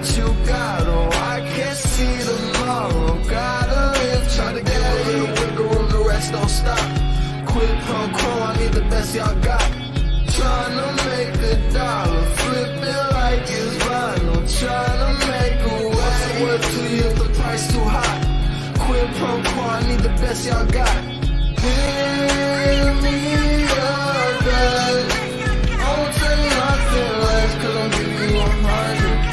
what you got. Oh, I can't see tomorrow. Gotta live, try to get a little wiggle room, the rest don't stop. Quid pro quo, I need the best y'all got. Tryna make a dollar, flip it like it's vinyl. Tryna make a way. What's it worth to you if the price too high? Quid pro quo, I need the best y'all got. Give me your best. I won't say nothing less, cause I'm giving you 100.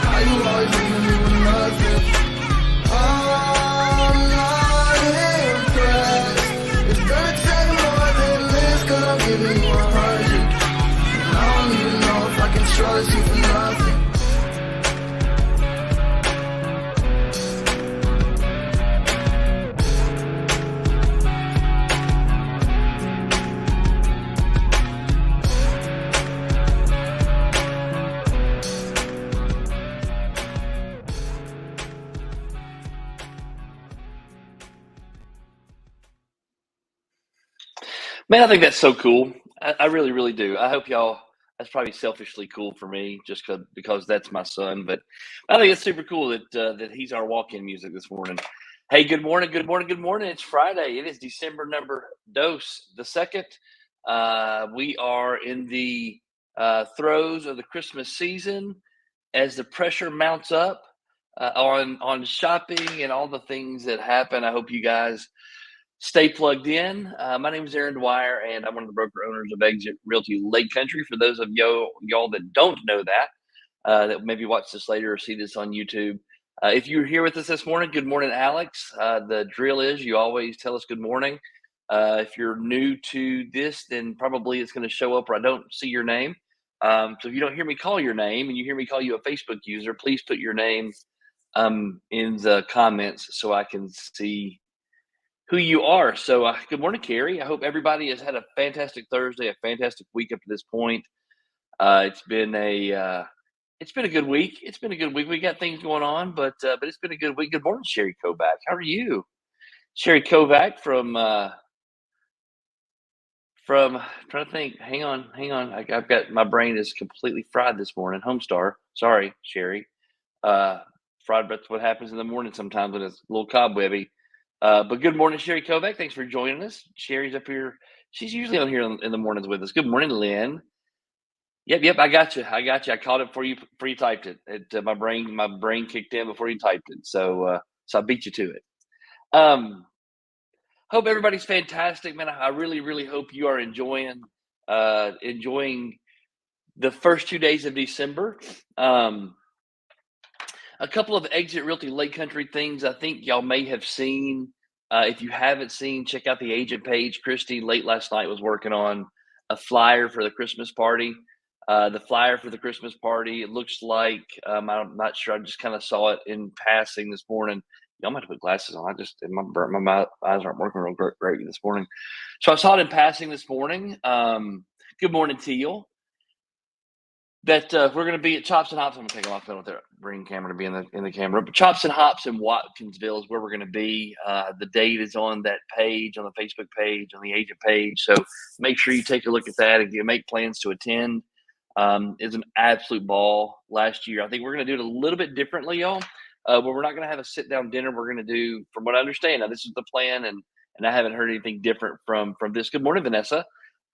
How you always leaving me with nothing? I'm not impressed. It's gonna take more than this, cause I'm giving you 100. And I don't even know if I can trust you for nothing. Man, I think that's so cool. I really, really do. I hope y'all. That's probably selfishly cool for me, just because that's my son. But I think it's super cool that he's our walk-in music this morning. Hey, good morning, good morning, good morning. It's Friday. It is December number the second. We are in the throes of the Christmas season as the pressure mounts up on shopping and all the things that happen. I hope you guys stay plugged in. My name is Aaron Dwyer, and I'm one of the broker owners of Exit Realty Lake Country. For those of y'all that don't know that maybe watch this later or see this on YouTube. If you're here with us this morning, good morning, Alex. The drill is you always tell us good morning. If you're new to this, then probably it's going to show up where I don't see your name. So if you don't hear me call your name and you hear me call you a Facebook user, please put your name in the comments so I can see who you are. So good morning, Carrie. I hope everybody has had a fantastic Thursday, a fantastic week up to this point. It's been a good week. It's been a good week. We got things going on, but it's been a good week. Good morning, Sherry Kovac. How are you? Sherry Kovac from trying to think. Hang on. I've got my brain is completely fried this morning. Homestar. Sorry, Sherry. Fried, that's what happens in the morning sometimes when it's a little cobwebby. But good morning, Sherry Kovac. Thanks for joining us. Sherry's up here. She's usually on here in the mornings with us. Good morning, Lynn. Yep. I got you. I caught it before you typed it. My brain kicked in before you typed it. So I beat you to it. Hope everybody's fantastic, man. I really, really hope you are enjoying the first 2 days of December. A couple of Exit Realty Lake Country things I think y'all may have seen. If you haven't seen, check out the agent page. Christy late last night was working on a flyer for the Christmas party. The flyer for the Christmas party, it looks like, I'm not sure. I just kind of saw it in passing this morning. Y'all might have to put glasses on. My eyes aren't working real great this morning. So I saw it in passing this morning. Good morning, Teal. That we're going to be at Chops and Hops. I'm going to take them off. I don't bring camera to be in the camera. But Chops and Hops in Watkinsville is where we're going to be. The date is on that page, on the Facebook page, on the agent page. So make sure you take a look at that and you make plans to attend. It's an absolute ball last year. I think we're going to do it a little bit differently, y'all. But we're not going to have a sit-down dinner. We're going to do, from what I understand, now this is the plan, and I haven't heard anything different from this. Good morning, Vanessa.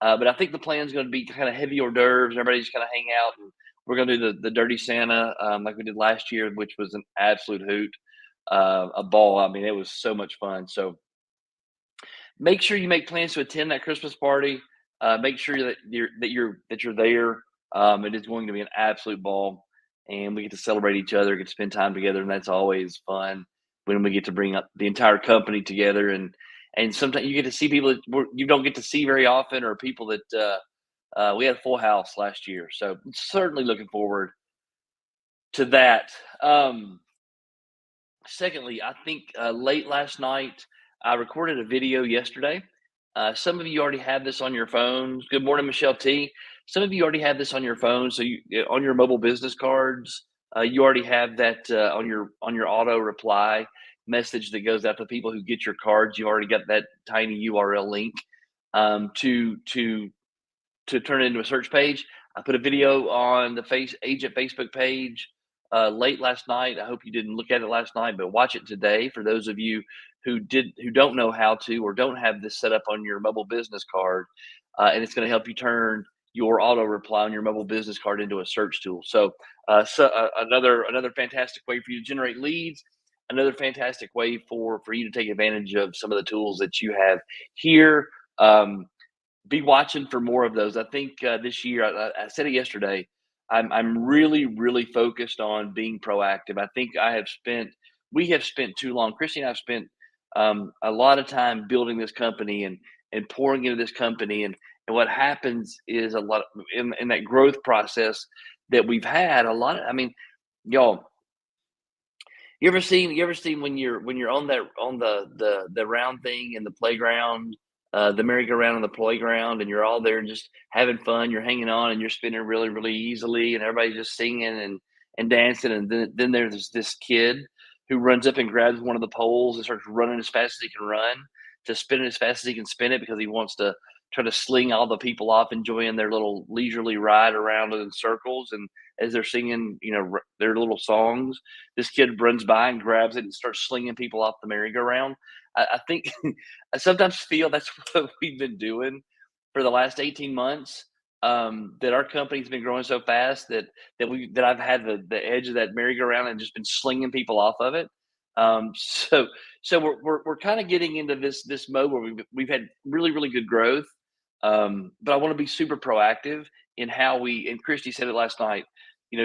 But I think the plan is going to be kind of heavy hors d'oeuvres. Everybody's going to hang out, and we're going to do the Dirty Santa like we did last year, which was an absolute hoot, a ball. I mean, it was so much fun. So make sure you make plans to attend that Christmas party. Make sure that you're there. It is going to be an absolute ball, and we get to celebrate each other, get to spend time together, and that's always fun when we get to bring up the entire company together. And sometimes you get to see people that you don't get to see very often, or people that we had a full house last year. So certainly looking forward to that. Secondly, I think late last night, I recorded a video yesterday. Some of you already have this on your phones. Good morning, Michelle T. Some of you already have this on your phone. So on your mobile business cards, you already have that on your auto reply message that goes out to people who get your cards. You already got that tiny URL link to turn it into a search page. I put a video on the Agent Facebook page late last night. I hope you didn't look at it last night, but watch it today. For those of you who don't know how to or don't have this set up on your mobile business card, and it's going to help you turn your auto reply on your mobile business card into a search tool. Another fantastic way for you to generate leads. Another fantastic way for you to take advantage of some of the tools that you have here. Be watching for more of those. I think this year, I said it yesterday. I'm really focused on being proactive. I think we have spent too long. Christy and I have spent a lot of time building this company and pouring into this company. And what happens is a lot in that growth process that we've had. I mean, y'all, you ever seen when you're on the round thing in the playground, the merry-go-round on the playground, and you're all there just having fun, you're hanging on, and you're spinning really easily, and everybody's just singing and dancing, and then there's this kid who runs up and grabs one of the poles and starts running as fast as he can run to spin it as fast as he can spin it because he wants to try to sling all the people off enjoying their little leisurely ride around in circles, and as they're singing, their little songs, this kid runs by and grabs it and starts slinging people off the merry-go-round. I think I sometimes feel that's what we've been doing for the last 18 months. That our company's been growing so fast that I've had the edge of that merry-go-round and just been slinging people off of it. Um, so so we're kind of getting into this mode where we've had really good growth. But I want to be super proactive in how we. And Christy said it last night.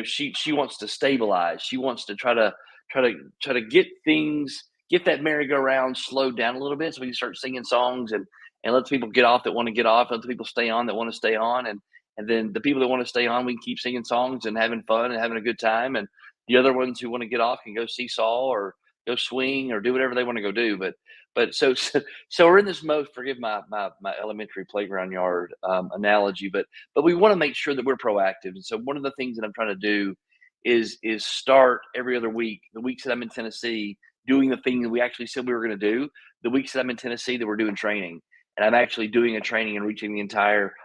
She wants to stabilize. She wants to try to get that merry-go-round slowed down a little bit so we can start singing songs and let the people get off that want to get off, let the people stay on that want to stay on, and then the people that want to stay on, we can keep singing songs and having fun and having a good time, and the other ones who want to get off can go seesaw or go swing or do whatever they want to go do. But we're in this mode. Forgive my elementary playground yard analogy, but we want to make sure that we're proactive. And so one of the things that I'm trying to do is start every other week. The weeks that I'm in Tennessee, doing the thing that we actually said we were going to do. The weeks that I'm in Tennessee, that we're doing training, and I'm actually doing a training and reaching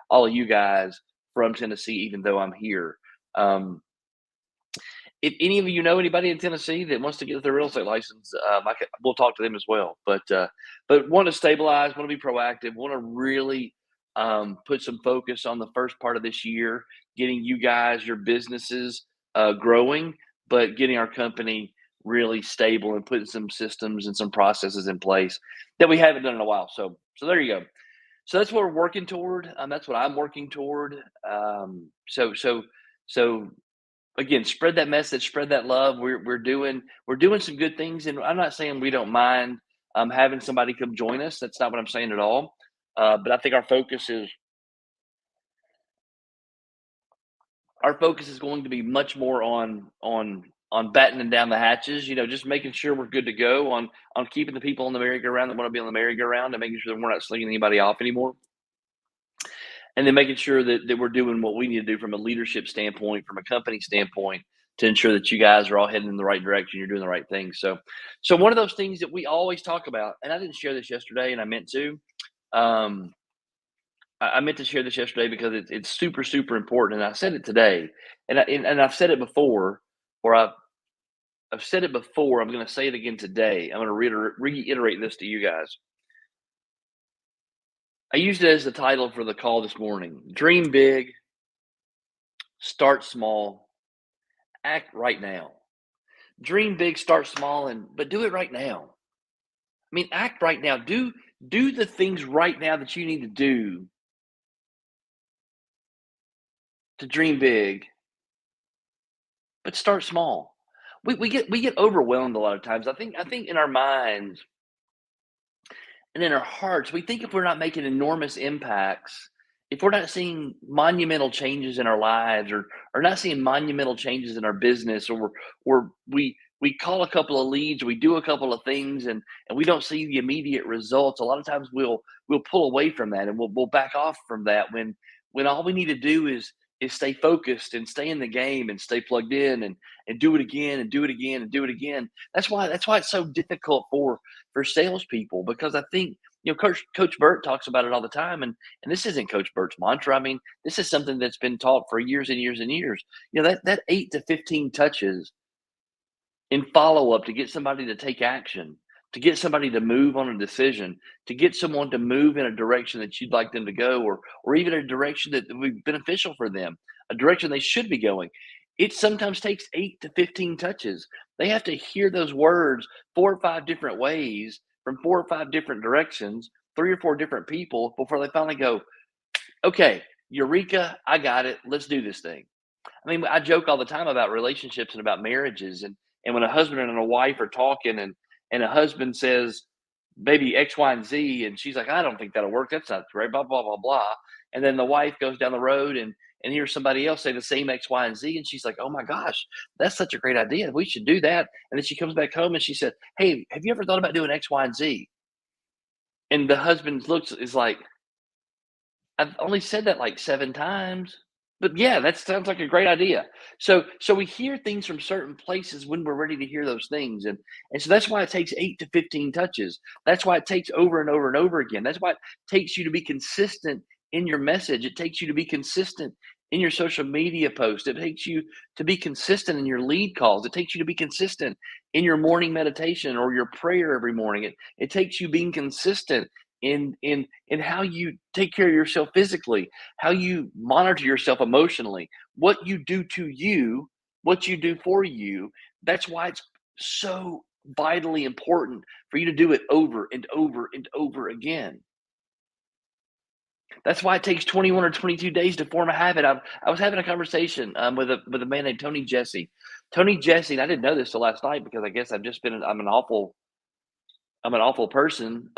all of you guys from Tennessee, even though I'm here. Um, if any of you know anybody in Tennessee that wants to get their real estate license, we'll talk to them as well. But want to stabilize, want to be proactive, want to really put some focus on the first part of this year, getting you guys, your businesses growing, but getting our company really stable and putting some systems and some processes in place that we haven't done in a while. So there you go. So that's what we're working toward. That's what I'm working toward. So again, spread that message, spread that love. We're doing some good things, and I'm not saying we don't mind having somebody come join us. That's not what I'm saying at all. But I think our focus is going to be much more on battening down the hatches. Just making sure we're good to go on keeping the people on the merry-go-round that want to be on the merry-go-round, and making sure that we're not slinging anybody off anymore, and then making sure that we're doing what we need to do from a leadership standpoint, from a company standpoint, to ensure that you guys are all heading in the right direction. You're doing the right thing. So one of those things that we always talk about, and I didn't share this yesterday, and I meant to. Um, I meant to share this yesterday because it's super important, and I said it today, and I've said it before, or I've said it before. I'm going to say it again today. I'm going to reiterate this to you guys. I used it as the title for the call this morning. Dream big, start small, act right now. Dream big, start small, but do it right now. I mean, act right now. Do the things right now that you need to do to dream big, but start small. We get overwhelmed a lot of times. I think in our minds and in our hearts, we think if we're not making enormous impacts, if we're not seeing monumental changes in our lives, or not seeing monumental changes in our business, or we call a couple of leads, we do a couple of things, and we don't see the immediate results. A lot of times we'll pull away from that, and we'll back off from that when all we need to do is stay focused and stay in the game and stay plugged in and do it again and do it again and do it again. That's why it's so difficult for salespeople, because I think Coach Burt talks about it all the time, and this isn't Coach Burt's mantra. I mean, this is something that's been taught for years and years and years. That 8 to 15 touches in follow up to get somebody to take action, to get somebody to move on a decision, to get someone to move in a direction that you'd like them to go, or even a direction that would be beneficial for them, a direction they should be going. It sometimes takes 8 to 15 touches. They have to hear those words 4 or 5 different ways from 4 or 5 different directions, 3 or 4 different people before they finally go, okay, Eureka, I got it. Let's do this thing. I mean, I joke all the time about relationships and about marriages, and when a husband and a wife are talking, and a husband says maybe X, Y, and Z, and she's like, I don't think that'll work. That's not great. Blah blah blah blah. And then the wife goes down the road and hears somebody else say the same X, Y, and Z, and she's like, oh my gosh, that's such a great idea. We should do that. And then she comes back home and she said, hey, have you ever thought about doing X, Y, and Z? And the husband looks is like, I've only said that like 7 times. But yeah, that sounds like a great idea. So we hear things from certain places when we're ready to hear those things. And so that's why it takes 8 to 15 touches. That's why it takes over and over and over again. That's why it takes you to be consistent in your message. It takes you to be consistent in your social media post. It takes you to be consistent in your lead calls. It takes you to be consistent in your morning meditation or your prayer every morning. It takes you being consistent in how you take care of yourself physically, how you monitor yourself emotionally, what you do to you, what you do for you. That's why it's so vitally important for you to do it over and over and over again. That's why it takes 21 or 22 days to form a habit. I was having a conversation with a man named Tony Jesse. Tony Jesse, and I didn't know this till last night because I guess I'm an awful person.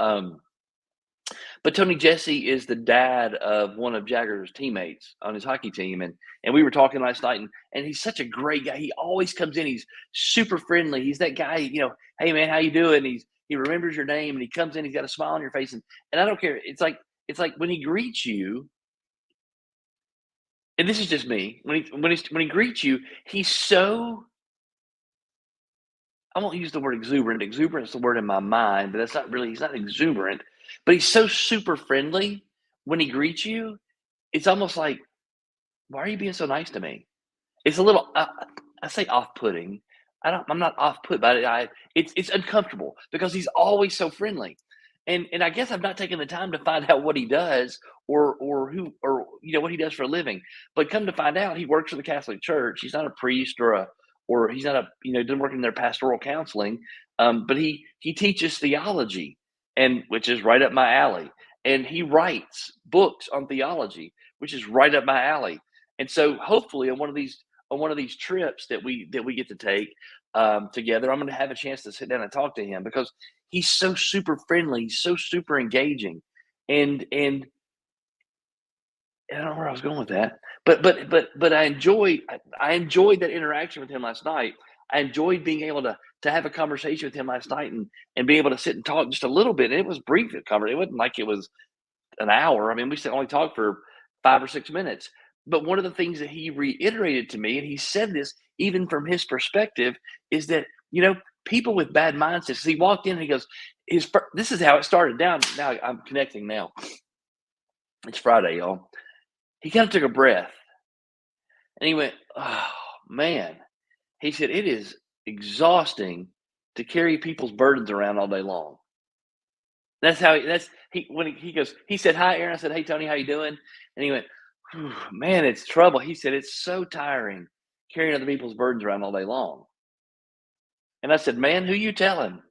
But Tony Jesse is the dad of one of Jagger's teammates on his hockey team, and we were talking last night, and he's such a great guy. He always comes in. He's super friendly. He's that guy, hey man, how you doing? He remembers your name, and he comes in. He's got a smile on your face, and I don't care. It's like when he greets you, and this is just me. When he greets you, he's so, I won't use the word exuberant. Exuberant is the word in my mind, but that's not really. He's not exuberant, but he's so super friendly when he greets you. It's almost like, why are you being so nice to me? It's a little, I say off-putting. I'm not off-put by it. It's uncomfortable because he's always so friendly, and I guess I've not taken the time to find out what he does or who or what he does for a living. But come to find out, he works for the Catholic Church. He's not a priest or he's not a doesn't work in their pastoral counseling. But he teaches theology, and which is right up my alley. And he writes books on theology, which is right up my alley. And so hopefully on one of these trips that we get to take together, I'm going to have a chance to sit down and talk to him because he's so super friendly, he's so super engaging, and I don't know where I was going with that, but I enjoyed that interaction with him last night. I enjoyed being able to have a conversation with him last night and be able to sit and talk just a little bit. And it was brief. It wasn't like it was an hour. I mean, only talked for 5 or 6 minutes. But one of the things that he reiterated to me, and he said this even from his perspective, is that people with bad mindsets. 'Cause he walked in and he goes, "This is how it started." Now I'm connecting. Now it's Friday, y'all. He kind of took a breath and he went, "Oh man." He said, "It is exhausting to carry people's burdens around all day long." That's how he when he goes, he said, "Hi, Aaron." I said, "Hey, Tony, how you doing?" And he went, "Whew, man, it's trouble." He said, "It's so tiring carrying other people's burdens around all day long." And I said, "Man, who you telling?"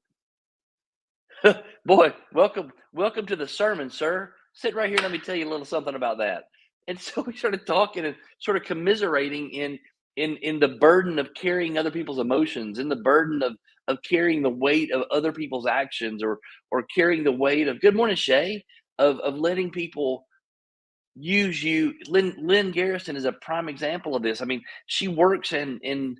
Boy, welcome to the sermon, sir. Sit right here. Let me tell you a little something about that. And so we started talking and sort of commiserating in the burden of carrying other people's emotions, in the burden of carrying the weight of other people's actions, or carrying the weight of, good morning, Shay, of letting people use you. Lynn Garrison is a prime example of this. I mean, she works in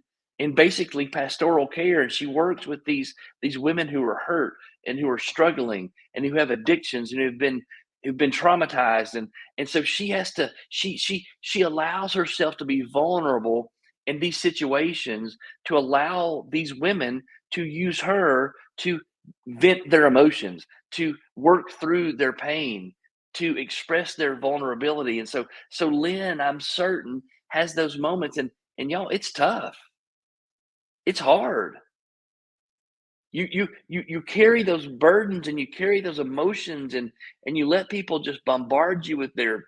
basically pastoral care, and she works with these women who are hurt and who are struggling and who have addictions and who've been traumatized, and so she allows herself to be vulnerable in these situations to allow these women to use her to vent their emotions, to work through their pain, to express their vulnerability. And so Lynn, I'm certain, has those moments, and y'all, it's tough. It's hard. You carry those burdens and you carry those emotions and you let people just bombard you with their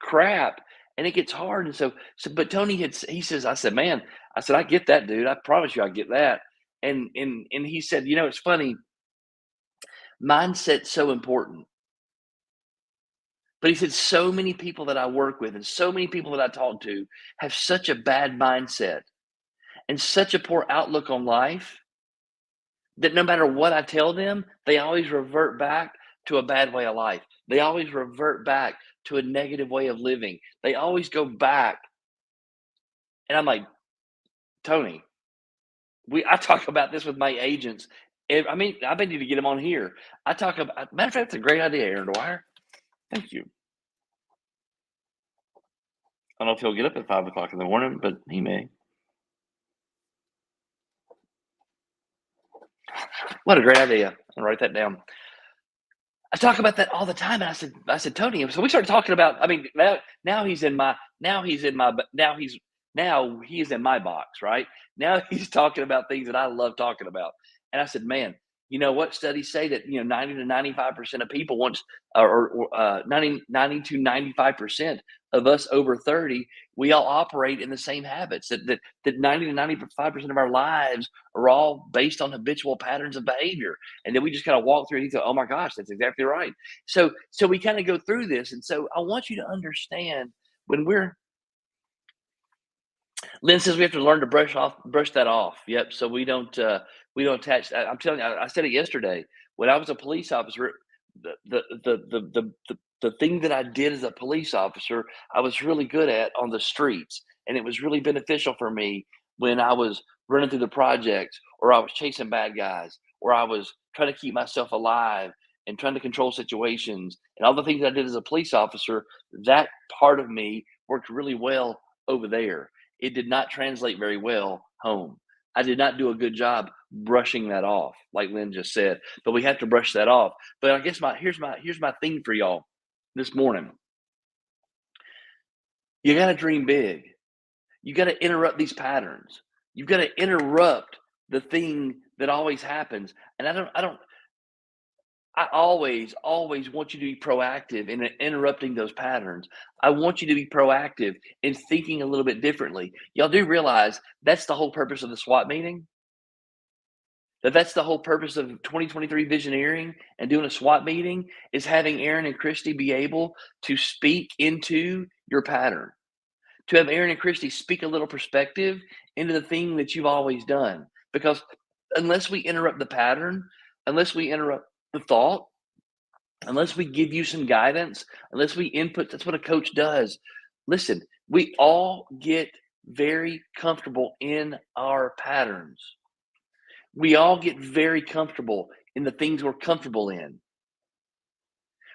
crap, and it gets hard. And but Tony he says, I said, man, I said, I get that, dude. I promise you I get that. And he said, it's funny, mindset's so important. But he said, so many people that I work with and so many people that I talk to have such a bad mindset and such a poor outlook on life that no matter what I tell them, they always revert back to a bad way of life. They always revert back to a negative way of living. They always go back. And I'm like, Tony, I talk about this with my agents. I mean, I need to get them on here. I talk about, matter of fact, that's a great idea, Aaron Dwyer. Thank you. I don't know if he'll get up at 5 o'clock in the morning, but he may. What a great idea. I'll write that down. I talk about that all the time. And I said, Tony, so we started talking about, I mean, now he is in my box, right? Now he's talking about things that I love talking about. And I said, man, you know what studies say that, 90 to 95% of people or 90 to 95% of us over 30, we all operate in the same habits that 90 to 95% of our lives are all based on habitual patterns of behavior. And then we just kind of walk through and you go, oh my gosh, that's exactly right. So we kind of go through this. And so I want you to understand when Lynn says we have to learn to brush that off. Yep. So we don't attach. I'm telling you, I said it yesterday. When I was a police officer, the thing that I did as a police officer, I was really good at on the streets, and it was really beneficial for me when I was running through the projects, or I was chasing bad guys, or I was trying to keep myself alive and trying to control situations, and all the things I did as a police officer. That part of me worked really well over there. It did not translate very well home. I did not do a good job brushing that off, like Lynn just said. But we have to brush that off. But I guess here's my thing for y'all this morning. You got to dream big. You got to interrupt these patterns. You've got to interrupt the thing that always happens. And I always want you to be proactive in interrupting those patterns. I want you to be proactive in thinking a little bit differently. Y'all do realize that's the whole purpose of the SWAT meeting? That's the whole purpose of 2023 Visioneering and doing a SWAT meeting, is having Aaron and Christy be able to speak into your pattern. To have Aaron and Christy speak a little perspective into the thing that you've always done. Because unless we interrupt the pattern, unless we interrupt the thought, unless we give you some guidance, unless we input, that's what a coach does. Listen, we all get very comfortable in our patterns. We all get very comfortable in the things we're comfortable in.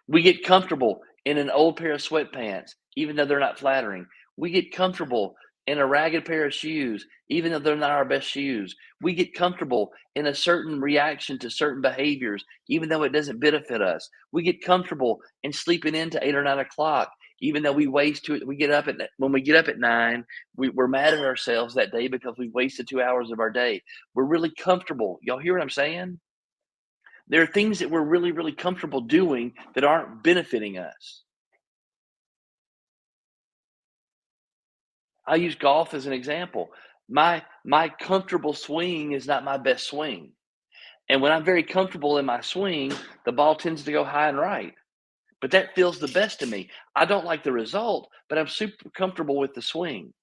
We get comfortable in an old pair of sweatpants, even though they're not flattering. We get comfortable in a ragged pair of shoes, even though they're not our best shoes. We get comfortable in a certain reaction to certain behaviors, even though it doesn't benefit us. We get comfortable in sleeping into 8 or 9 o'clock, even though when we get up at 9, we're mad at ourselves that day because we wasted 2 hours of our day. We're really comfortable. Y'all hear what I'm saying? There are things that we're really, really comfortable doing that aren't benefiting us. I use golf as an example. My comfortable swing is not my best swing. And when I'm very comfortable in my swing, the ball tends to go high and right. But that feels the best to me. I don't like the result, but I'm super comfortable with the swing.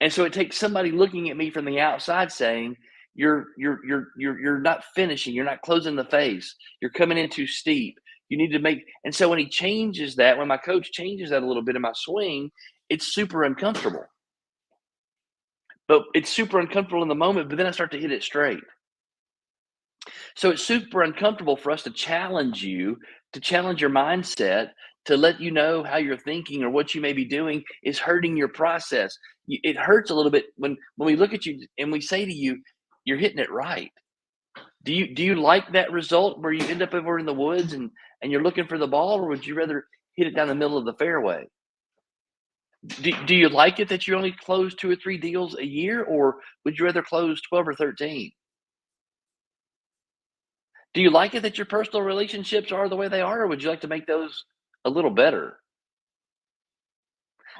And so it takes somebody looking at me from the outside saying, you're not finishing, you're not closing the face, you're coming in too steep. You need to make, and so when he changes that, when my coach changes that a little bit in my swing, it's super uncomfortable. But it's super uncomfortable in the moment, but then I start to hit it straight. So it's super uncomfortable for us to challenge you, to challenge your mindset, to let you know how you're thinking or what you may be doing is hurting your process. It hurts a little bit when we look at you and we say to you, you're hitting it right. Do you like that result where you end up over in the woods and you're looking for the ball, or would you rather hit it down the middle of the fairway? Do you like it that you only close 2 or 3 deals a year, or would you rather close 12 or 13? Do you like it that your personal relationships are the way they are, or would you like to make those a little better?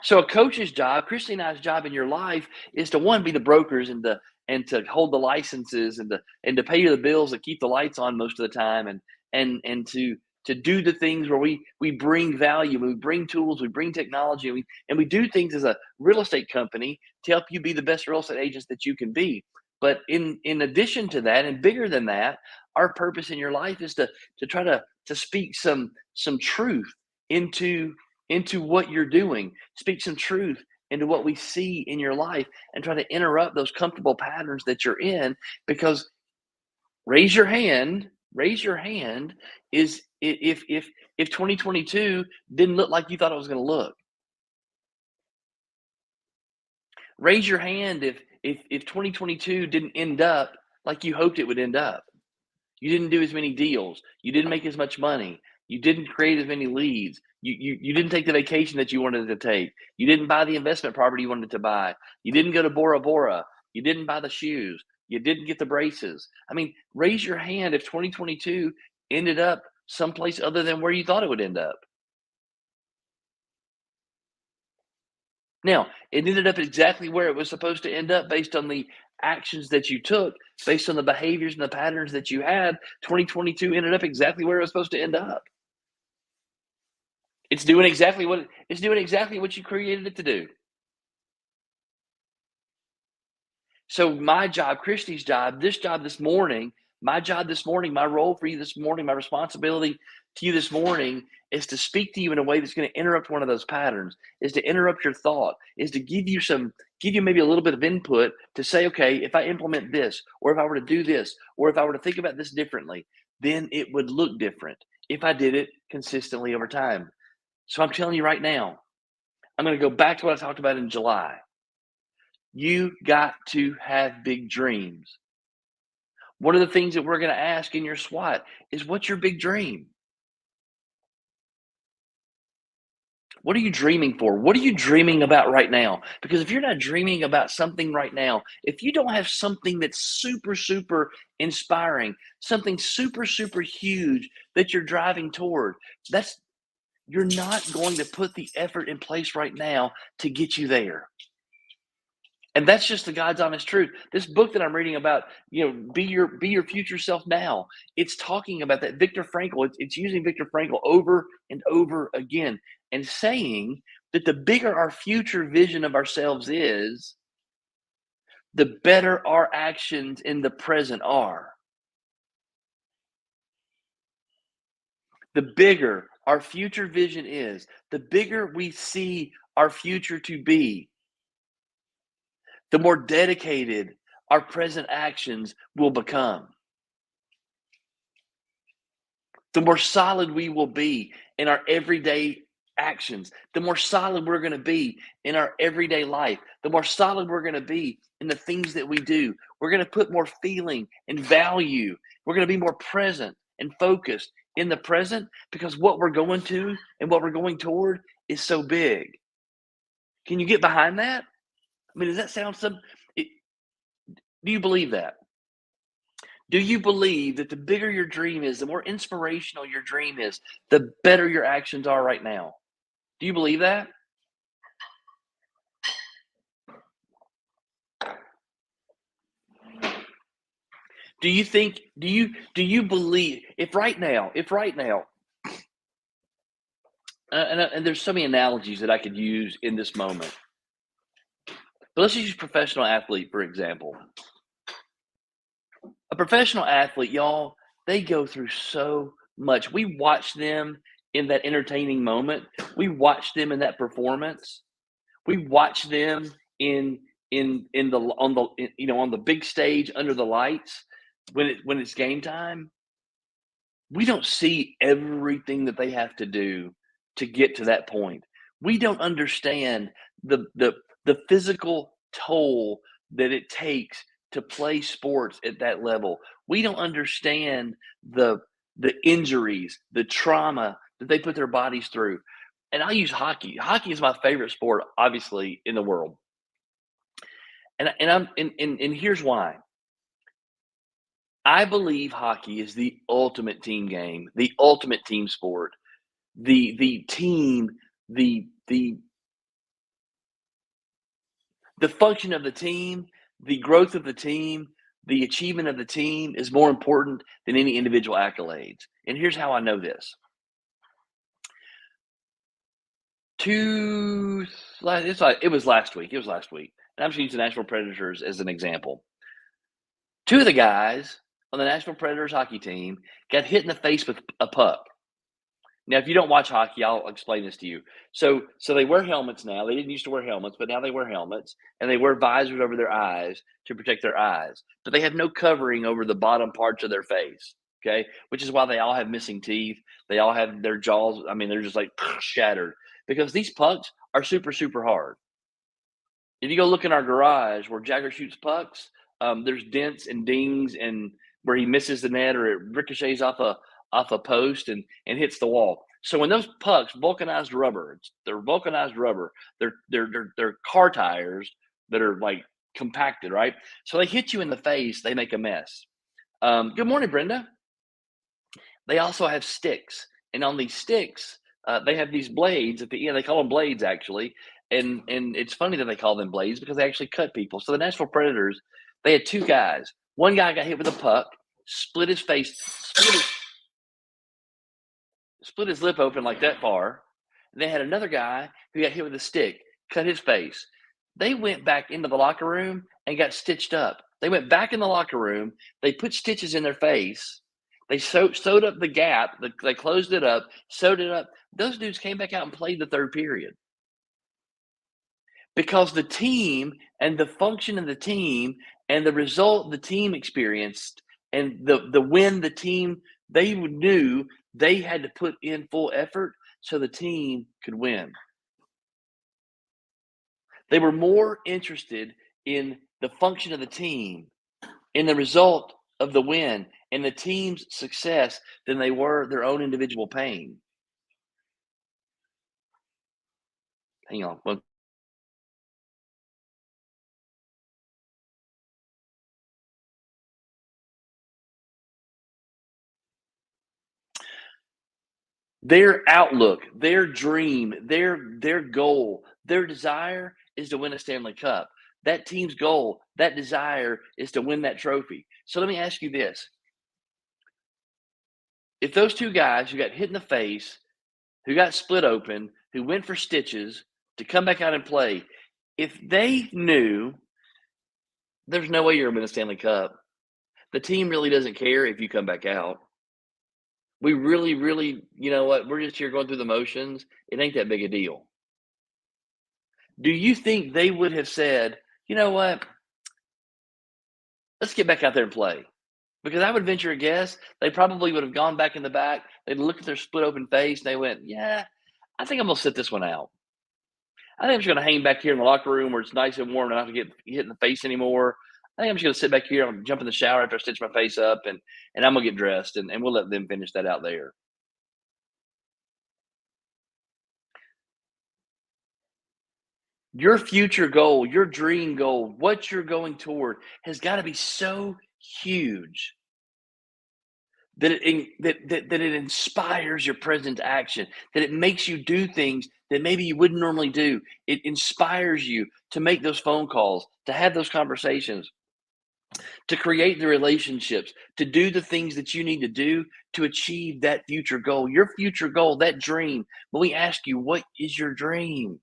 So a coach's job, Christy and I's job in your life is to one, be the brokers and to hold the licenses and to pay you the bills that keep the lights on most of the time and to do the things where we bring value, we bring tools, we bring technology, and we do things as a real estate company to help you be the best real estate agents that you can be. But in addition to that, and bigger than that, our purpose in your life is to try to speak some truth into into what you're doing. Speak some truth into what we see in your life and try to interrupt those comfortable patterns that you're in because raise your hand is if 2022 didn't look like you thought it was going to look. Raise your hand if 2022 didn't end up like you hoped it would end up. You didn't do as many deals. You didn't make as much money. You didn't create as many leads. You didn't take the vacation that you wanted to take. You didn't buy the investment property you wanted to buy. You didn't go to Bora Bora. You didn't buy the shoes. You didn't get the braces. I mean, raise your hand if 2022 ended up someplace other than where you thought it would end up. Now, it ended up exactly where it was supposed to end up based on the actions that you took, based on the behaviors and the patterns that you had. 2022 ended up exactly where it was supposed to end up. It's doing exactly what you created it to do. So my job, Christy's job, this job this morning, my job this morning, my role for you this morning, my responsibility to you this morning is to speak to you in a way that's going to interrupt one of those patterns, is to interrupt your thought, is to give you maybe a little bit of input to say, okay, if I implement this, or if I were to do this, or if I were to think about this differently, then it would look different if I did it consistently over time. So I'm telling you right now, I'm going to go back to what I talked about in July. You got to have big dreams. One of the things that we're going to ask in your SWAT is what's your big dream? What are you dreaming for? What are you dreaming about right now? Because if you're not dreaming about something right now, if you don't have something that's super, super inspiring, something super, super huge that you're driving toward, that's you're not going to put the effort in place right now to get you there. And that's just the God's honest truth. This book that I'm reading about, be your future self now. It's talking about that. Viktor Frankl, it's using Viktor Frankl over and over again and saying that the bigger our future vision of ourselves is, the better our actions in the present are. The bigger our future vision is, the bigger we see our future to be, the more dedicated our present actions will become. The more solid we will be in our everyday actions, the more solid we're going to be in our everyday life, the more solid we're going to be in the things that we do. We're going to put more feeling and value. We're going to be more present and focused in the present because what we're going to and what we're going toward is so big. Can you get behind that? I mean, does that sound some? Do you believe that? Do you believe that the bigger your dream is, the more inspirational your dream is, the better your actions are right now? Do you believe that? Do you think? Do you believe if right now, and there's so many analogies that I could use in this moment, but let's just use professional athlete for example. A professional athlete, y'all, they go through so much. We watch them in that entertaining moment. We watch them in that performance. We watch them in the on the on the big stage under the lights when it's game time. We don't see everything that they have to do to get to that point. We don't understand the physical toll that it takes to play sports at that level. We don't understand the injuries, the trauma that they put their bodies through. And I use hockey. Hockey is my favorite sport, obviously, in the world. And here's why. I believe hockey is the ultimate team game, the ultimate team sport. The team, the the function of the team, the growth of the team, the achievement of the team is more important than any individual accolades. And here's how I know this. It was last week. It was last week. And I'm just using the Nashville Predators as an example. Two of the guys on the Nashville Predators hockey team got hit in the face with a puck. Now, if you don't watch hockey, I'll explain this to you. So they wear helmets now. They didn't used to wear helmets, but now they wear helmets, and they wear visors over their eyes to protect their eyes. But they have no covering over the bottom parts of their face. Okay, which is why they all have missing teeth. They all have their jaws. I mean, they're just like shattered because these pucks are super, super hard. If you go look in our garage where Jagger shoots pucks, there's dents and dings and where he misses the net or it ricochets off a post and hits the wall. So when those pucks, they're vulcanized rubber. They're car tires that are like compacted, right? So they hit you in the face, they make a mess. Good morning, Brenda. They also have sticks, and on these sticks, they have these blades at the end. They call them blades, actually, and it's funny that they call them blades because they actually cut people. So the Nashville Predators, they had two guys. One guy got hit with a puck, split his face, split his lip open like that far. And they had another guy who got hit with a stick, cut his face. They went back into the locker room and got stitched up. They went back in the locker room. They put stitches in their face. They sewed up the gap. They closed it up, sewed it up. Those dudes came back out and played the third period because the team and the function of the team and the result the team experienced and the win the team, they knew they had to put in full effort so the team could win. They were more interested in the function of the team, in the result of the win, and the team's success than they were their own individual pain. Hang on. Well, their outlook, their dream, their goal, their desire is to win a Stanley Cup. That team's goal, that desire is to win that trophy. So let me ask you this. If those two guys who got hit in the face, who got split open, who went for stitches to come back out and play, if they knew there's no way you're going to win the Stanley Cup, the team really doesn't care if you come back out. We really, really, you know what? We're just here going through the motions. It ain't that big a deal. Do you think they would have said, you know what? Let's get back out there and play? Because I would venture a guess they probably would have gone back in the back. They'd look at their split open face and they went, yeah, I think I'm going to sit this one out. I think I'm just going to hang back here in the locker room where it's nice and warm and I don't have to get hit in the face anymore. I think I'm just going to sit back here. I'm going to jump in the shower after I stitch my face up and I'm going to get dressed and we'll let them finish that out there. Your future goal, your dream goal, what you're going toward has got to be so huge that it inspires your present action, that it makes you do things that maybe you wouldn't normally do. It inspires you to make those phone calls, to have those conversations, to create the relationships, to do the things that you need to do to achieve that future goal. Your future goal, that dream. When we ask you, what is your dream?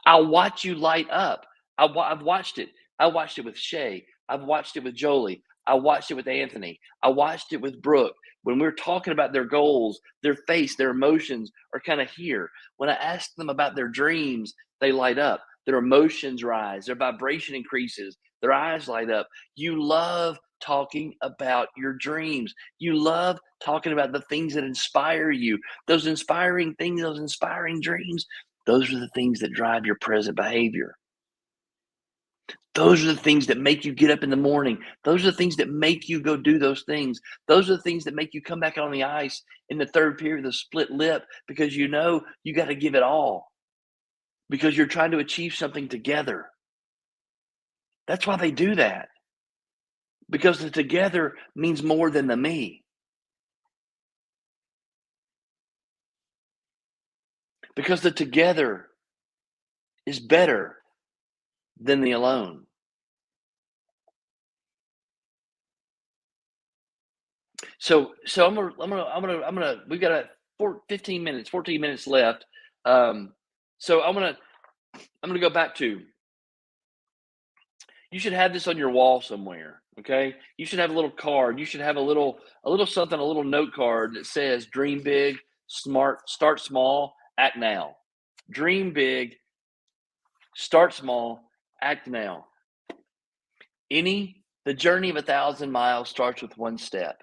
I'll watch you light up. I've watched it. I watched it with Shay. I've watched it with Jolie. I watched it with Anthony. I watched it with Brooke. When we're talking about their goals, their face, their emotions are kind of here. When I ask them about their dreams, they light up. Their emotions rise. Their vibration increases. Their eyes light up. You love talking about your dreams. You love talking about the things that inspire you. Those inspiring things, those inspiring dreams, those are the things that drive your present behavior. Those are the things that make you get up in the morning. Those are the things that make you go do those things. Those are the things that make you come back on the ice in the third period with a split lip because you know you got to give it all because you're trying to achieve something together. That's why they do that. because the together means more than the me. Because the together is better than the alone. So we've got 15 minutes, 14 minutes left. So I'm gonna go back to, you should have this on your wall somewhere. Okay. You should have a little card. You should have a little something, a little note card that says dream big, smart, start small, act now. Dream big, start small, act now. The journey of 1,000 miles starts with one step.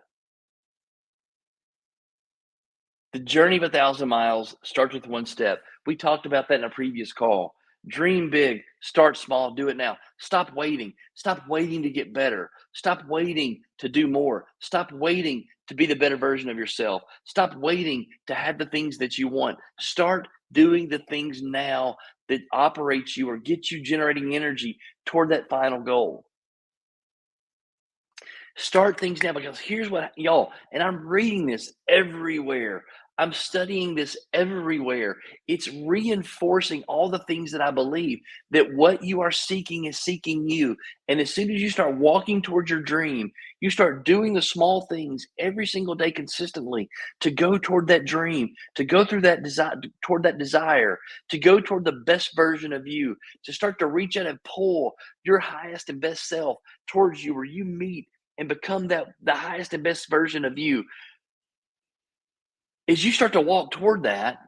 The journey of 1,000 miles starts with one step. We talked about that in a previous call. Dream big, start small, do it now. Stop waiting. Stop waiting to get better. Stop waiting to do more. Stop waiting to be the better version of yourself. Stop waiting to have the things that you want. Start doing the things now that operates you or get you generating energy toward that final goal. Start things now, because here's what, y'all, and I'm reading this everywhere. I'm studying this everywhere. It's reinforcing all the things that I believe, that what you are seeking is seeking you. And as soon as you start walking towards your dream, you start doing the small things every single day consistently to go toward that dream, to go through that desire, toward that desire, to go toward the best version of you, to start to reach out and pull your highest and best self towards you, where you meet and become the highest and best version of you. As you start to walk toward that,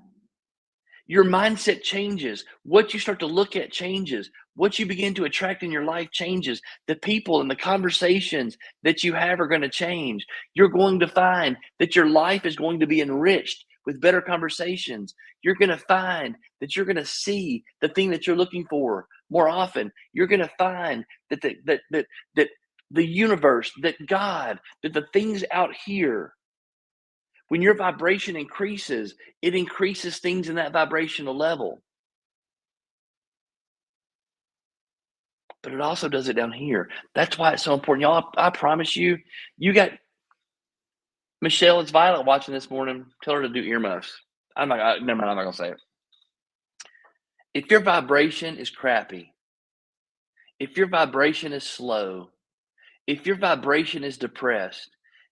your mindset changes. What you start to look at changes. What you begin to attract in your life changes. The people and the conversations that you have are going to change. You're going to find that your life is going to be enriched with better conversations. You're going to find that you're going to see the thing that you're looking for more often. You're going to find that the universe, that God, that the things out here, when your vibration increases, it increases things in that vibrational level. But it also does it down here. That's why it's so important. Y'all, I promise you, you got Michelle, it's Violet watching this morning. Tell her to do earmuffs. Never mind, I'm not gonna say it. If your vibration is crappy, if your vibration is slow, if your vibration is depressed,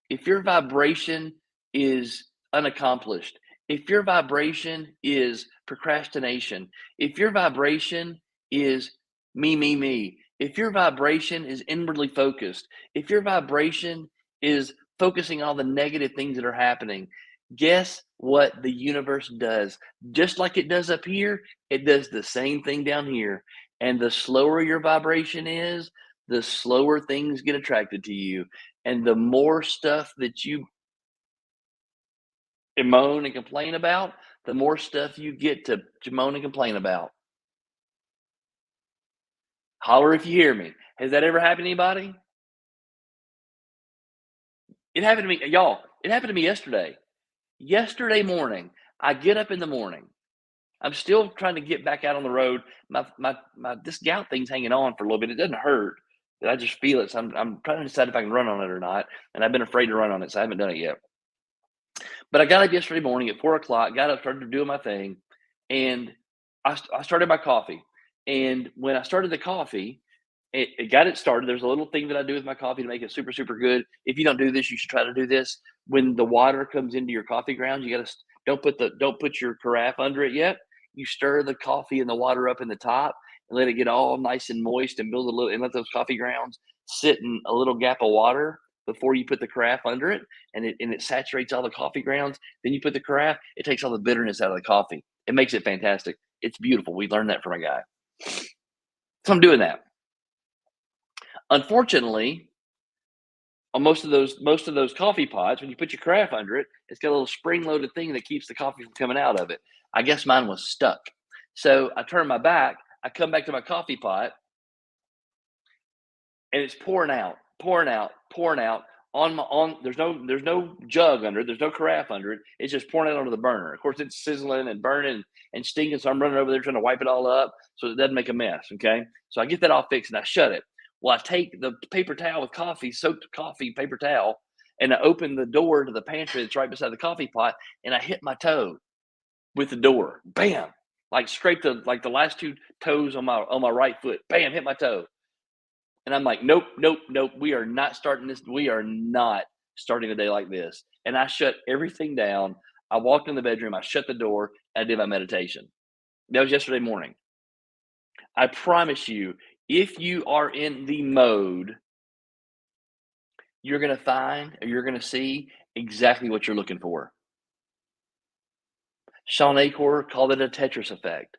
if your vibration is unaccomplished, if your vibration is procrastination, if your vibration is me, if your vibration is inwardly focused, if your vibration is focusing on all the negative things that are happening, guess what the universe does? Just like it does up here, it does the same thing down here. And the slower your vibration is, the slower things get attracted to you. And the more stuff that you moan and complain about, the more stuff you get to moan and complain about. Holler if you hear me. Has that ever happened to anybody? It happened to me, y'all. It happened to me yesterday. Yesterday morning, I get up in the morning. I'm still trying to get back out on the road. My this gout thing's hanging on for a little bit. It doesn't hurt, but I just feel it. So I'm trying to decide if I can run on it or not. And I've been afraid to run on it, so I haven't done it yet. But I got up yesterday morning at 4 o'clock, got up, started doing my thing, and I started my coffee. And when I started the coffee, it got it started. There's a little thing that I do with my coffee to make it super, super good. If you don't do this, you should try to do this. When the water comes into your coffee grounds, you got to don't put your carafe under it yet. You stir the coffee and the water up in the top and let it get all nice and moist and build a little, and let those coffee grounds sit in a little gap of water before you put the carafe under it, and it saturates all the coffee grounds. Then you put the carafe, it takes all the bitterness out of the coffee. It makes it fantastic. It's beautiful. We learned that from a guy. So I'm doing that. Unfortunately, on most of those coffee pots, when you put your carafe under it, it's got a little spring-loaded thing that keeps the coffee from coming out of it. I guess mine was stuck. So I turn my back, I come back to my coffee pot, and it's pouring out, pouring out, pouring out there's no jug under it, there's no carafe under it. It's just pouring out onto the burner. Of course, it's sizzling and burning and stinking, so I'm running over there trying to wipe it all up so it doesn't make a mess. Okay. So I get that all fixed and I shut it. Well, I take the paper towel with coffee, soaked coffee paper towel, and I open the door to the pantry that's right beside the coffee pot, and I hit my toe with the door. Bam! Like scrape the last two toes on my right foot. Bam! Hit my toe. And I'm like, nope, nope, nope. We are not starting this. We are not starting a day like this. And I shut everything down. I walked in the bedroom. I shut the door. And I did my meditation. That was yesterday morning. I promise you, if you are in the mode, you're going to find or you're going to see exactly what you're looking for. Sean Achor called it a Tetris effect.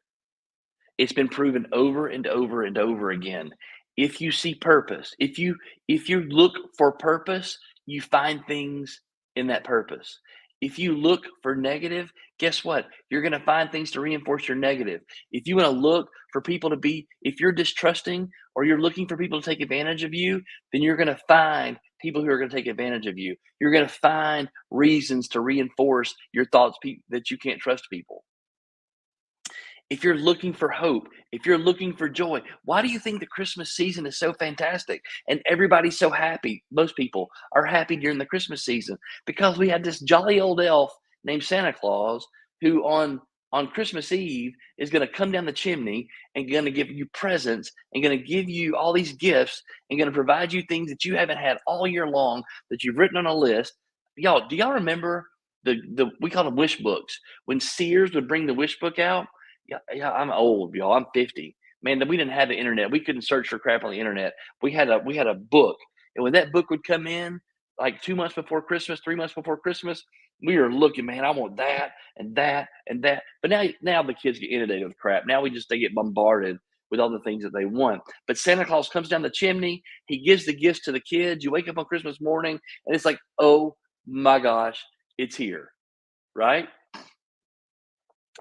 It's been proven over and over and over again. If you see purpose, if you look for purpose, you find things in that purpose. If you look for negative, guess what? You're going to find things to reinforce your negative. If you want to look for people to be, if you're distrusting or you're looking for people to take advantage of you, then you're going to find people who are going to take advantage of you. You're going to find reasons to reinforce your thoughts that you can't trust people. If you're looking for hope, if you're looking for joy, why do you think the Christmas season is so fantastic and everybody's so happy? Most people are happy during the Christmas season because we had this jolly old elf named Santa Claus who on Christmas Eve is going to come down the chimney and going to give you presents and going to give you all these gifts and going to provide you things that you haven't had all year long that you've written on a list. Y'all, do y'all remember the we call them wish books when Sears would bring the wish book out? Yeah, yeah, I'm old, y'all. I'm 50. Man, we didn't have the internet. We couldn't search for crap on the internet. We had a book, and when that book would come in, like 2 months before Christmas, 3 months before Christmas, we were looking, man. I want that and that and that. But now the kids get inundated with crap. Now they get bombarded with all the things that they want. But Santa Claus comes down the chimney. He gives the gifts to the kids. You wake up on Christmas morning, and it's like, oh my gosh, it's here, right?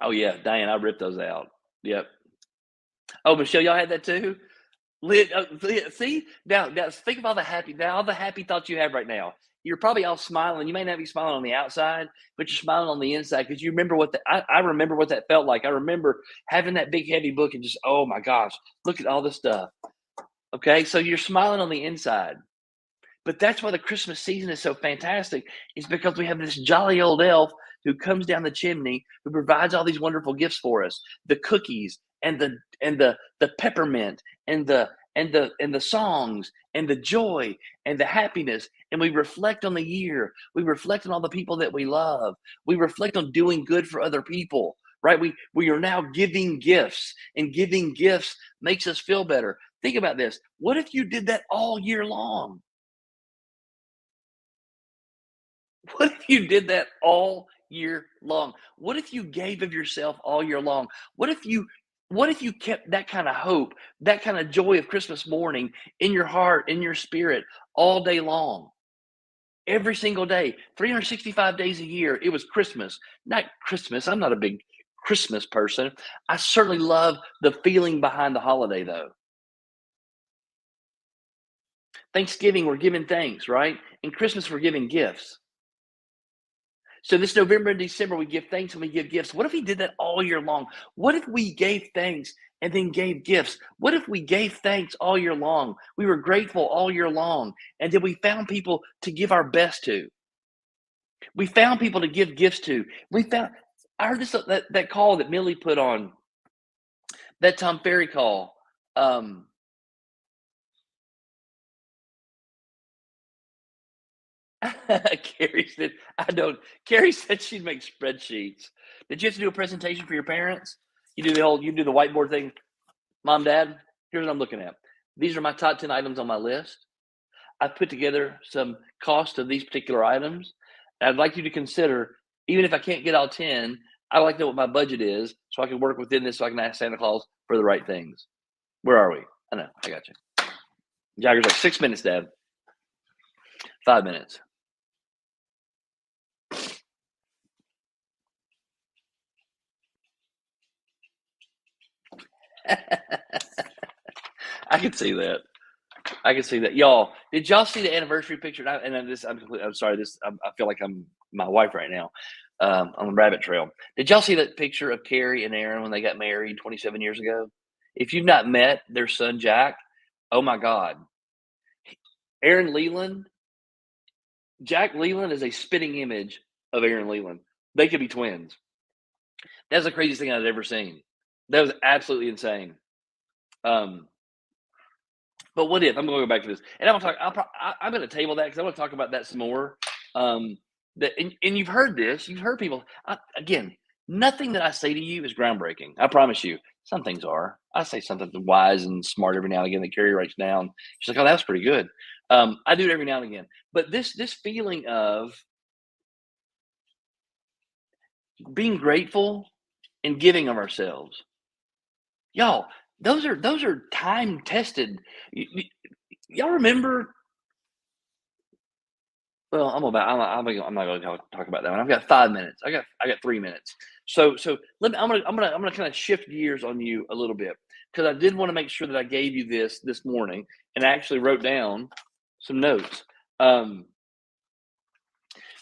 Oh yeah, Diane, I ripped those out. Yep. Oh, Michelle, y'all had that too? See now, think of all the happy thoughts you have right now. You're probably all smiling. You may not be smiling on the outside, but you're smiling on the inside because you remember I remember what that felt like. I remember having that big heavy book and just oh my gosh, look at all this stuff. Okay, so you're smiling on the inside. But that's why the Christmas season is so fantastic, is because we have this jolly old elf who comes down the chimney, who provides all these wonderful gifts for us. The cookies and the peppermint and the songs and the joy and the happiness. And we reflect on the year. We reflect on all the people that we love. We reflect on doing good for other people. Right? We are now giving gifts, and giving gifts makes us feel better. Think about this. What if you did that all year long? What if you did that all year long? What if you gave of yourself all year long? What if you kept that kind of hope, that kind of joy of Christmas morning in your heart, in your spirit all day long? Every single day, 365 days a year, it was Christmas. Not Christmas. I'm not a big Christmas person. I certainly love the feeling behind the holiday though. Thanksgiving, we're giving thanks, right? And Christmas, we're giving gifts. So this November and December, we give thanks and we give gifts. What if we did that all year long? What if we gave thanks and then gave gifts? What if we gave thanks all year long? We were grateful all year long, and then we found people to give our best to. We found people to give gifts to. I heard that call that Millie put on, that Tom Ferry call. Um, Carrie said, I don't. Carrie said she'd make spreadsheets. Did you have to do a presentation for your parents? You do the whiteboard thing. Mom, Dad, here's what I'm looking at. These are my top 10 items on my list. I've put together some cost of these particular items. And I'd like you to consider, even if I can't get all 10, I'd like to know what my budget is so I can work within this so I can ask Santa Claus for the right things. Where are we? I know, I got you. Jagger's like 6 minutes, Dad. 5 minutes. I can see that. I can see that. Y'all, did y'all see the anniversary picture? I'm sorry. I feel like I'm my wife right now on the rabbit trail. Did y'all see that picture of Carrie and Aaron when they got married 27 years ago? If you've not met their son Jack, oh my God, Aaron Leland, Jack Leland is a spitting image of Aaron Leland. They could be twins. That's the craziest thing I've ever seen. That was absolutely insane. But what if I'm going to go back to this, and I'm going to talk. I'm going to table that because I want to talk about that some more. That and you've heard this. You've heard people. Again, nothing that I say to you is groundbreaking. I promise you. Some things are. I say something wise and smart every now and again that Carrie writes down. She's like, "Oh, that's pretty good." I do it every now and again. But this feeling of being grateful and giving of ourselves, y'all. Those are time tested. Y'all remember? Well, I'm not going to talk about that one. I've got 5 minutes. I got 3 minutes. So let me. I'm gonna kind of shift gears on you a little bit because I did want to make sure that I gave you this morning and I actually wrote down some notes.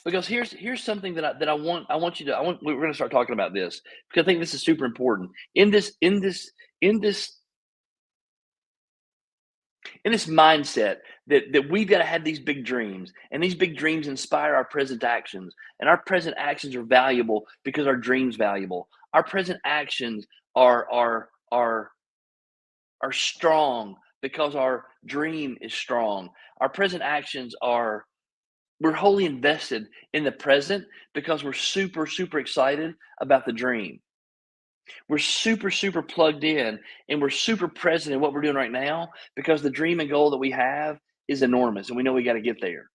Because here's something that I want we're going to start talking about this because I think this is super important in this mindset that we've got to have these big dreams, and these big dreams inspire our present actions, and our present actions are valuable because our dreams valuable. Our present actions are strong because our dream is strong. Our present actions we're wholly invested in the present because we're super excited about the dream. We're super plugged in and we're super present in what we're doing right now because the dream and goal that we have is enormous and we know we got to get there.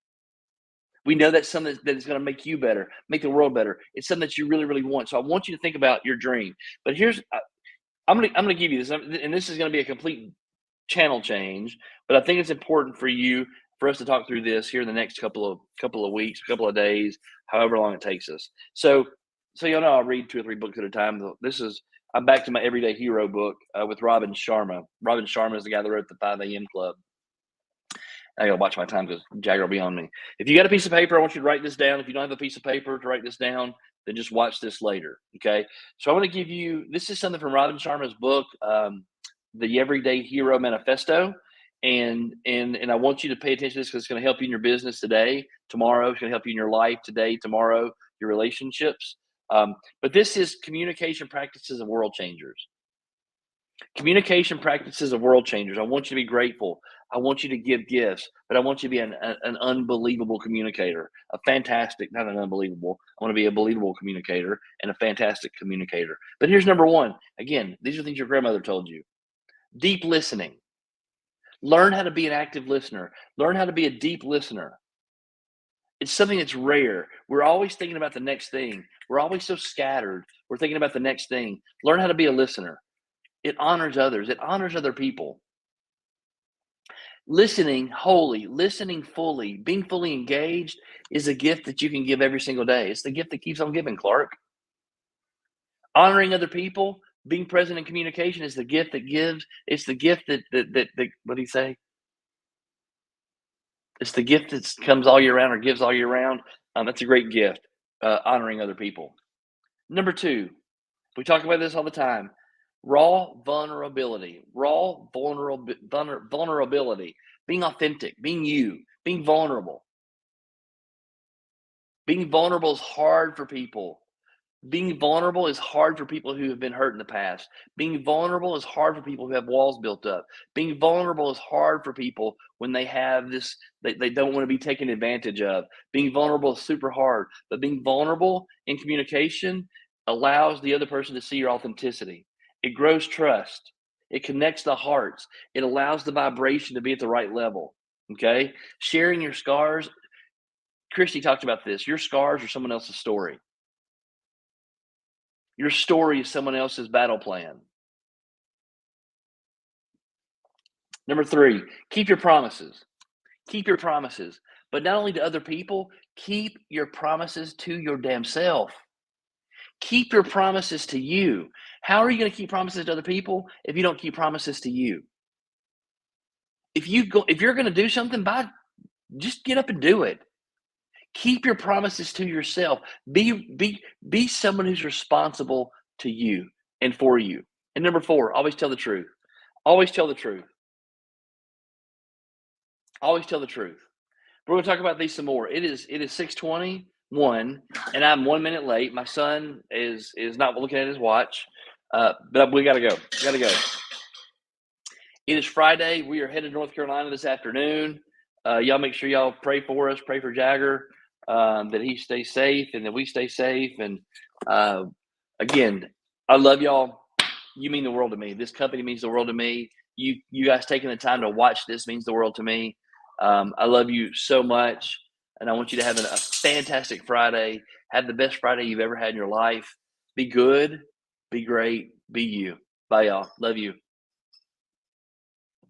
We know that's something that is going to make you better, make the world better. It's something that you really want. So I want you to think about your dream. But I'm going to give you this, and this is going to be a complete channel change, but I think it's important for us to talk through this here in the next couple of weeks, couple of days, however long it takes us. So y'all know I read 2 or 3 books at a time. I'm back to my Everyday Hero book with Robin Sharma. Robin Sharma is the guy that wrote the 5 a.m. Club. I gotta watch my time because Jagger will be on me. If you got a piece of paper, I want you to write this down. If you don't have a piece of paper to write this down, then just watch this later. Okay. So I'm going to give you, this is something from Robin Sharma's book, The Everyday Hero Manifesto. And I want you to pay attention to this because it's going to help you in your business today, tomorrow. It's going to help you in your life today, tomorrow, your relationships. But this is communication practices of world changers. Communication practices of world changers. I want you to be grateful. I want you to give gifts, but I want you to be an unbelievable communicator, not an unbelievable. I want to be a believable communicator and a fantastic communicator. But here's number 1. Again, these are things your grandmother told you. Deep listening. Learn how to be an active listener. Learn how to be a deep listener. It's something that's rare. We're always thinking about the next thing. We're always so scattered. We're thinking about the next thing. Learn how to be a listener. It honors others. It honors other people. Listening wholly, listening fully, being fully engaged is a gift that you can give every single day. It's the gift that keeps on giving, Clark. Honoring other people, being present in communication is the gift that gives. It's the gift that what do you say? It's the gift that comes all year round or gives all year round. That's a great gift, honoring other people. Number 2, we talk about this all the time. Raw vulnerability, vulnerability, being authentic, being you, being vulnerable. Being vulnerable is hard for people. Being vulnerable is hard for people who have been hurt in the past. Being vulnerable is hard for people who have walls built up. Being vulnerable is hard for people when they have this, they don't want to be taken advantage of. Being vulnerable is super hard, but being vulnerable in communication allows the other person to see your authenticity. It grows trust. It connects the hearts. It allows the vibration to be at the right level. Okay? Sharing your scars. Christy talked about this. Your scars are someone else's story. Your story is someone else's battle plan. Number 3, keep your promises. Keep your promises. But not only to other people, keep your promises to your damn self. Keep your promises to you. How are you going to keep promises to other people if you don't keep promises to you? If you're going to do something, just get up and do it. Keep your promises to yourself. Be someone who's responsible to you and for you. And number 4, always tell the truth. Always tell the truth. Always tell the truth. We're gonna talk about these some more. It is 6:21, and I'm 1 minute late. My son is not looking at his watch, but we gotta go. Gotta go. It is Friday. We are headed to North Carolina this afternoon. Y'all make sure y'all pray for us. Pray for Jagger, that he stays safe and that we stay safe. And again, I love y'all. You mean the world to me. This company means the world to me. You guys taking the time to watch this means the world to me. I love you so much, and I want you to have a fantastic Friday. Have the best Friday you've ever had in your life. Be good, be great, be you. Bye, y'all. Love you.